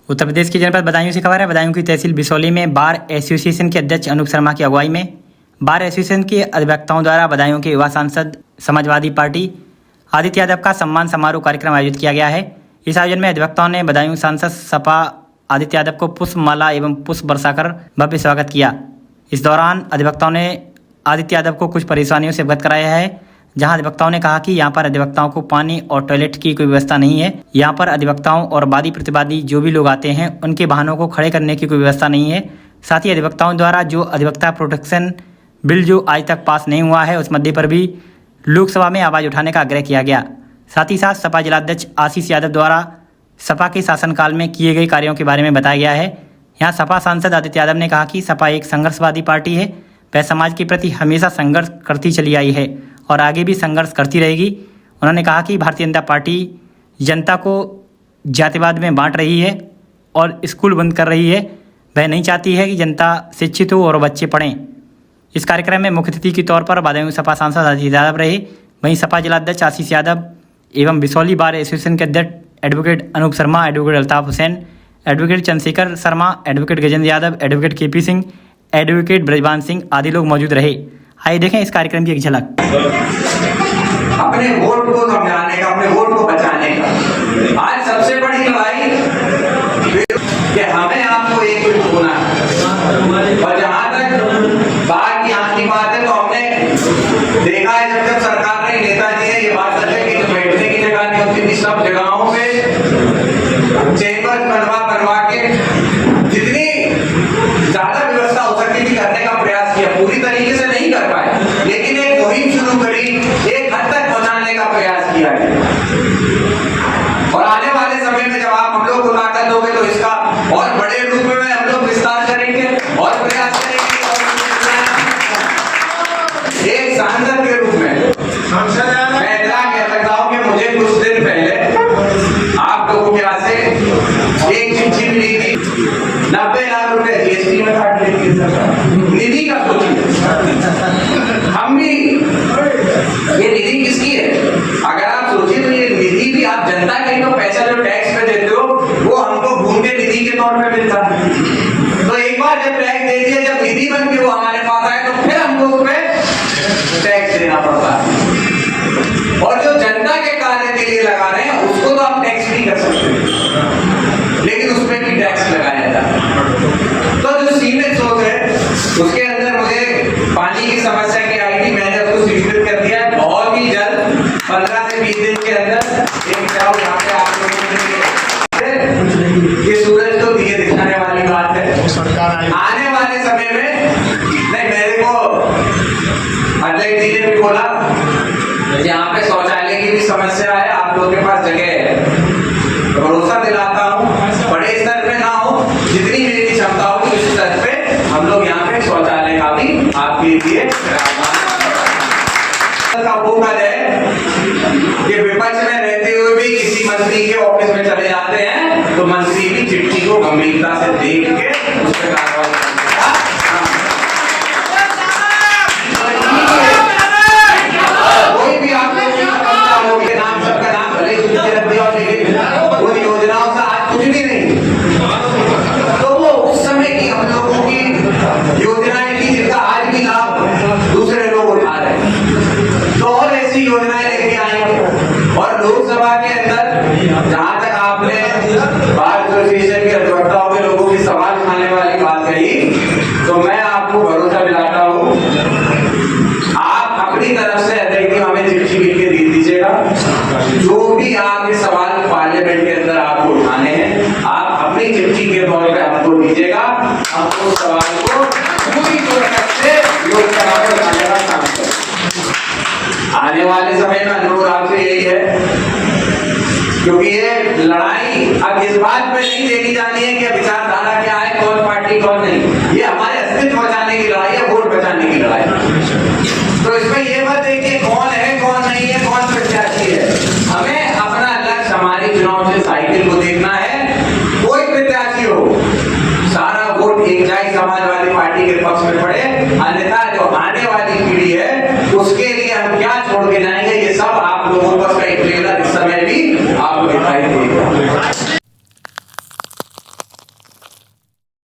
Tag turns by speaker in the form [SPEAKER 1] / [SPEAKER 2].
[SPEAKER 1] उत्तर प्रदेश की जनपद बदायूं से खबर है। बदायूं की तहसील बिसौली में बार एसोसिएशन के अध्यक्ष अनूप शर्मा की अगुवाई में बार एसोसिएशन के अधिवक्ताओं द्वारा बदायूं के युवा सांसद समाजवादी पार्टी आदित्य यादव का सम्मान समारोह कार्यक्रम आयोजित किया गया है। इस आयोजन में अधिवक्ताओं ने बदायूं सांसद सपा आदित्य यादव को पुष्प माला एवं पुष्प बरसाकर भव्य स्वागत किया। इस दौरान अधिवक्ताओं ने आदित्य यादव को कुछ परेशानियों से अवगत कराया है, जहां अधिवक्ताओं ने कहा कि यहां पर अधिवक्ताओं को पानी और टॉयलेट की कोई व्यवस्था नहीं है। यहां पर अधिवक्ताओं और वादी प्रतिवादी जो भी लोग आते हैं उनके वाहनों को खड़े करने की कोई व्यवस्था नहीं है। साथ ही अधिवक्ताओं द्वारा जो अधिवक्ता प्रोटेक्शन बिल जो आज तक पास नहीं हुआ है उस मुद्दे पर भी लोकसभा में आवाज़ उठाने का आग्रह किया गया। साथ ही साथ सपा जिलाध्यक्ष आशीष यादव द्वारा सपा के शासनकाल में किए गए कार्यों के बारे में बताया गया है। यहाँ सपा सांसद आदित्य यादव ने कहा कि सपा एक संघर्षवादी पार्टी है, वह समाज के प्रति हमेशा संघर्ष करती चली आई है और आगे भी संघर्ष करती रहेगी। उन्होंने कहा कि भारतीय जनता पार्टी जनता को जातिवाद में बांट रही है और स्कूल बंद कर रही है। वह नहीं चाहती है कि जनता शिक्षित हो और बच्चे पढ़ें। इस कार्यक्रम में मुख्य अतिथि के तौर पर बदायूं सपा सांसद आदित्य यादव रहे। वहीं सपा जिलाध्यक्ष आशीष यादव एवं बिसौली बार एसोसिएशन के अध्यक्ष advocate Anoop Sharma, advocate Altaf Hussain, advocate Chandrashekhar Sharma, advocate Gajendra Yadav, advocate KP Singh, advocate Brajwan Singh आदि लोग मौजूद रहे। आइए देखें इस कार्यक्रम की एक झलक।
[SPEAKER 2] अपने वोट को समझाने का, अपने वोट को बचाने का आज सबसे बड़ी लड़ाई कि हमें आपको एक होना है। और जहां तक बात की आखिरी बात है तो हमने देखा है जब सरकार ने नेताजी ने ये बात रखी कि बैठने की जगह नहीं होती थी, सब जगहों पे चेंबर बनवा के जितनी ज्यादा व्यवस्था हो सकती थी करने का प्रयास किया। पूरी तरीके से नहीं कर पाए लेकिन एक मुहिम शुरू करी, एक हद तक पहुंचाने का प्रयास किया है। और आने वाले समय में जब आप हम लोग को ताकत दोगे तो इसका और बड़े रूप में हम लोग विस्तार करेंगे और प्रयास करेंगे। एक सांसद के रूप में मैं इतना कह सकता हूं कि मुझे कुछ दिन पहले आप लोगों के यहाँ से एक चिट्ठी मिली थी, 90 लाख रुपए जीएसटी में काट लेंगे निधि का। सोचिए हम भी ये निधि किसकी है? अगर आप सोचिए तो ये निधि भी आप जनता के तो पैसा जो टैक्स पे देते हो वो हमको भूमि के निधि के तौर पे मिलता है। तो एक बार जब टैक्स दे दिया, जब निधि बन के वो हमारे पास आए तो फिर हमको उसमें टैक्स देना पड़ता है। और जो जनता के कार्य के लिए लगा रहे हैं उसको तो आप टैक्स नहीं कर सकते, लेकिन उसमें भी टैक्स लगाया जाता है। तो जो सीमित सोच है उसके अंदर मुझे पानी की समस्या की आई थी, मैंने उसको स्वीकृत कर दिया है। बहुत ही जल्द 15 से 20 दिन के अंदर एक चाव यहाँ पे आप लोगों को ये सूरज तो दिए दिखाने वाली बात है। आने वाले समय में नहीं, मेरे को अध्यक्ष जी ने भी बोला यहाँ पे शौचालय की भी समस्या है, आप लोगों के पास जगह है। भरोसा दिलाता हूँ बड़े स्तर पे ना हो, जितनी मेरी क्षमता होगी उस स्तर पे हम लोग यहाँ पे शौचालय का भी आपके लिए वो कद है कि विपक्ष में रहते हुए भी किसी मंत्री के ऑफिस में चले जाते हैं तो मंत्री भी चिट्ठी को गंभीरता से देख के उस पर कार्रवाई कोई भी आप लोग नाम सबका नाम भले रख दिया लेकिन उन योजनाओं से आज कुछ भी नहीं। तो वो उस समय की हम लोगों की योजनाएं थी जिनका आज भी लाभ दूसरे लोग उठा रहे हैं। तो और ऐसी योजनाएं लेके आएंगे। और लोकसभा के अंदर जहां तक आपने बार एसोसिएशन के अधिवक्ताओं के लोगों की सवाल उठाने वाली बात कही तो मैं आपको भरोसा दिलाता हूं, आप अपनी तरफ से अध्यक्ष हमें चिट्ठी लिख के दे दीजिएगा। जो भी आपके सवाल पार्लियामेंट के अंदर आपको उठाने हैं आप अपनी चिट्ठी के तौर पे हमको दीजिएगा। हम उस सवाल को पूरी तरह से लोकसभा में उठाने का काम करें। आने वाले समय में अनुरोध आपसे यही है, क्योंकि ये लड़ाई अब इस बात पे नहीं देखी जानी है कि विचार